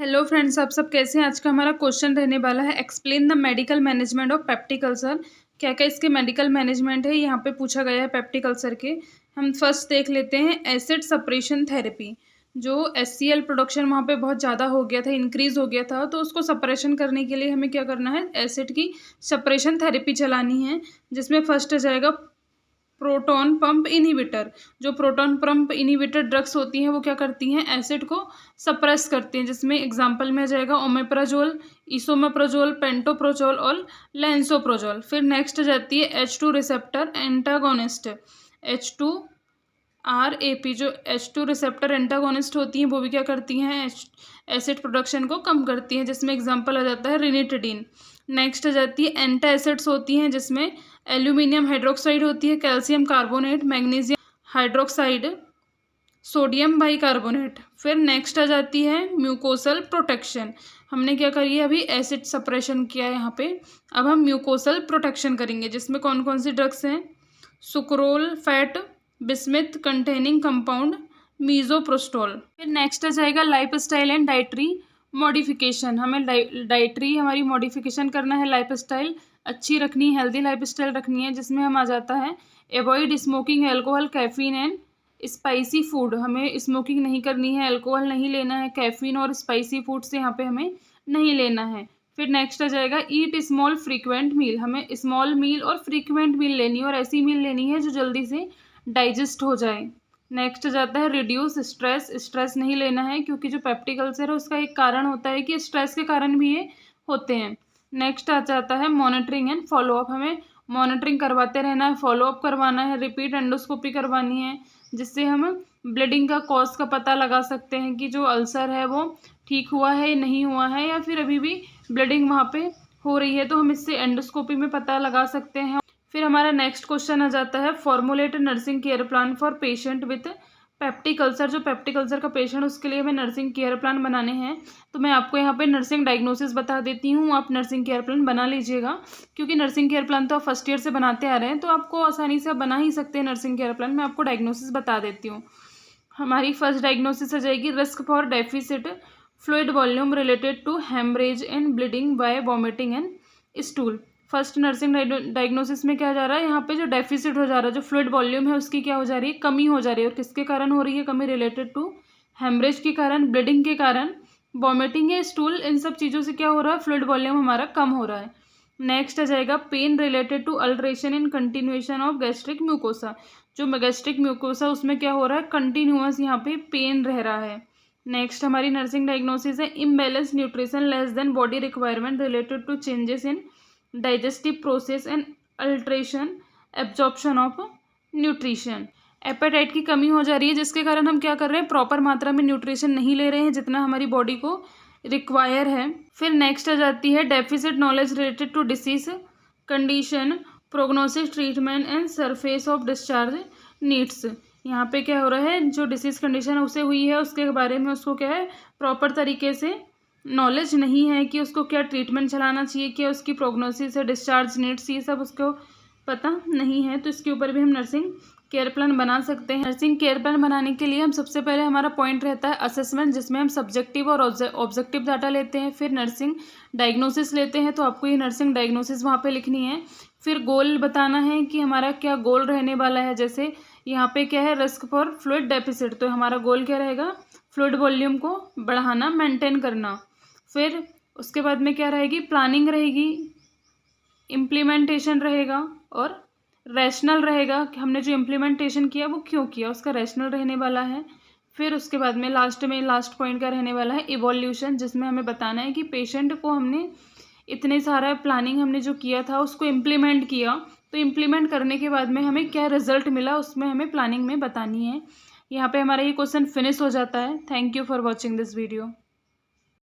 Hello friends, आप सब कैसे हैं। आज का हमारा क्वेश्चन रहने वाला है explain the medical management of peptic ulcer. क्या क्या इसके मेडिकल मैनेजमेंट है यहाँ पे पूछा गया है पेप्टिक अल्सर के। हम फर्स्ट देख लेते हैं एसिड सप्रेशन थेरेपी। जो HCl प्रोडक्शन वहाँ पे बहुत ज़्यादा हो गया था, इंक्रीज हो गया था, तो उसको सप्रेशन करने के लिए हमें क्या करना है, एसिड की सप्रेशन थेरेपी चलानी है। जिसमें फर्स्ट आ जाएगा प्रोटॉन पंप इनहिबिटर। जो प्रोटॉन पंप इनहिबिटर ड्रग्स होती हैं वो क्या करती हैं, एसिड को सप्रेस करती हैं। जिसमें एग्जांपल में आ जाएगा ओमेप्राजोल, इसोमेप्राजोल, पेंटोप्रोजोल और लैंसोप्रोजोल। फिर नेक्स्ट जाती है H2 रिसेप्टर एंटागोनिस्ट, H2RAP। जो H2 रिसेप्टर एंटागोनिस्ट होती हैं वो भी क्या करती हैं, एसिड प्रोडक्शन को कम करती हैं। जिसमें एग्जांपल आ जाता है रिनिटिडीन। नेक्स्ट आ जाती है एंटासिड्स होती हैं, जिसमें एल्यूमिनियम हाइड्रोक्साइड होती है, calcium carbonate, magnesium hydroxide, sodium bicarbonate. फिर नेक्स्ट आ जाती है म्यूकोसल प्रोटेक्शन। हमने क्या करी है, अभी एसिड सप्रेशन किया है यहाँ पे, अब हम म्यूकोसल प्रोटेक्शन करेंगे। जिसमें कौन कौन सी ड्रग्स हैं, sucralfate bismuth containing compound, misoprostol. फिर नेक्स्ट आ जाएगा life style and dietary modification. हमें डाइटरी हमारी मॉडिफिकेशन करना है, लाइफ स्टाइल अच्छी रखनी है, हेल्दी लाइफ स्टाइल रखनी है। जिसमें हम आ जाता है avoid smoking, alcohol, caffeine and spicy food. हमें स्मोकिंग नहीं करनी है, अल्कोहल नहीं लेना है, कैफीन और स्पाइसी फूड से यहाँ पे हमें नहीं लेना है। फिर नेक्स्ट आ जाएगा ईट स्मॉल फ्रीक्वेंट मील। हमें स्मॉल मील और फ्रीक्वेंट मील लेनी है, और ऐसी मील लेनी है जो जल्दी से डाइजेस्ट हो जाए। नेक्स्ट जाता है रिड्यूस स्ट्रेस। स्ट्रेस नहीं लेना है, क्योंकि जो पेप्टिक अल्सर है उसका एक कारण होता है कि स्ट्रेस के कारण भी ये होते हैं। नेक्स्ट आ जाता है मॉनिटरिंग एंड फॉलोअप। हमें मॉनिटरिंग करवाते रहना है, फॉलोअप करवाना है, रिपीट एंडोस्कोपी करवानी है। जिससे हम ब्लीडिंग का कॉज का पता लगा सकते हैं कि जो अल्सर है वो ठीक हुआ है, नहीं हुआ है, या फिर अभी भी ब्लीडिंग वहाँ पे हो रही है, तो हम इससे एंडोस्कोपी में पता लगा सकते हैं। फिर हमारा नेक्स्ट क्वेश्चन आ जाता है formulate nursing care plan for patient with peptic ulcer. जो पेप्टिक अल्सर का पेशेंट, उसके लिए हमें नर्सिंग केयर प्लान बनाने हैं। तो मैं आपको यहाँ पे नर्सिंग डायग्नोसिस बता देती हूँ, आप नर्सिंग केयर प्लान बना लीजिएगा। क्योंकि नर्सिंग केयर प्लान तो आप फर्स्ट ईयर से बनाते आ रहे हैं, तो आपको आसानी से आप बना ही सकते हैं नर्सिंग केयर प्लान। मैं आपको डायग्नोसिस बता देती हूँ। हमारी फर्स्ट डायग्नोसिस आ जाएगी risk for deficit fluid volume related to hemorrhage and bleeding by vomiting and stool. First nursing diagnosis में क्या जा रहा है, यहाँ पे जो डेफिसिट हो जा रहा है, जो फ्लूइड वॉल्यूम है उसकी क्या हो जा रही है, कमी हो जा रही है। और किसके कारण हो रही है कमी, रिलेटेड टू हेमरेज के कारण, ब्लीडिंग के कारण, वॉमिटिंग या स्टूल, इन सब चीज़ों से क्या हो रहा है, फ्लूइड वॉल्यूम हमारा कम हो रहा है। नेक्स्ट आ जाएगा pain related to alteration in continuation of gastric mucosa. जो गैस्ट्रिक म्यूकोसा उसमें क्या हो रहा है, कंटिन्यूअस यहाँ पे पेन रह रहा है। नेक्स्ट हमारी नर्सिंग डायग्नोसिस है imbalance nutrition less than body requirement related to changes in digestive process and alteration absorption of nutrition. Appetite की कमी हो जा रही है, जिसके कारण हम क्या कर रहे हैं, प्रॉपर मात्रा में न्यूट्रिशन नहीं ले रहे हैं जितना हमारी बॉडी को रिक्वायर है। फिर नेक्स्ट आ जाती है deficit knowledge related to disease condition, prognosis, treatment and surface of discharge needs. यहाँ पे क्या हो रहा है, जो डिसीज कंडीशन उसे हुई है उसके बारे में उसको क्या है, प्रॉपर तरीके से नॉलेज नहीं है कि उसको क्या ट्रीटमेंट चलाना चाहिए, क्या उसकी प्रोग्नोसिस है, डिस्चार्ज नीड्स, ये सब उसको पता नहीं है। तो इसके ऊपर भी हम नर्सिंग केयर प्लान बना सकते हैं। नर्सिंग केयर प्लान बनाने के लिए हम सबसे पहले हमारा पॉइंट रहता है असेसमेंट, जिसमें हम सब्जेक्टिव और ऑब्जेक्टिव डाटा लेते हैं। फिर नर्सिंग डायग्नोसिस लेते हैं, तो आपको ये नर्सिंग डायग्नोसिस वहाँ पे लिखनी है। फिर गोल बताना है कि हमारा क्या गोल रहने वाला है। जैसे यहाँ पे क्या है, रिस्क फॉर फ्लूइड डेफिसिट, तो हमारा गोल क्या रहेगा, फ्लूइड वॉल्यूम को बढ़ाना, मेंटेन करना। फिर उसके बाद में क्या रहेगी, प्लानिंग रहेगी, इम्प्लीमेंटेशन रहेगा, और रैशनल रहेगा कि हमने जो इम्प्लीमेंटेशन किया वो क्यों किया, उसका रैशनल रहने वाला है। फिर उसके बाद में लास्ट पॉइंट का रहने वाला है इवोल्यूशन, जिसमें हमें बताना है कि पेशेंट को हमने इतने सारा प्लानिंग हमने जो किया था उसको इम्प्लीमेंट किया, तो इम्प्लीमेंट करने के बाद में हमें क्या रिजल्ट मिला, उसमें हमें प्लानिंग में बतानी है। यहाँ पे हमारा ये क्वेश्चन फिनिश हो जाता है। Thank you for watching this video.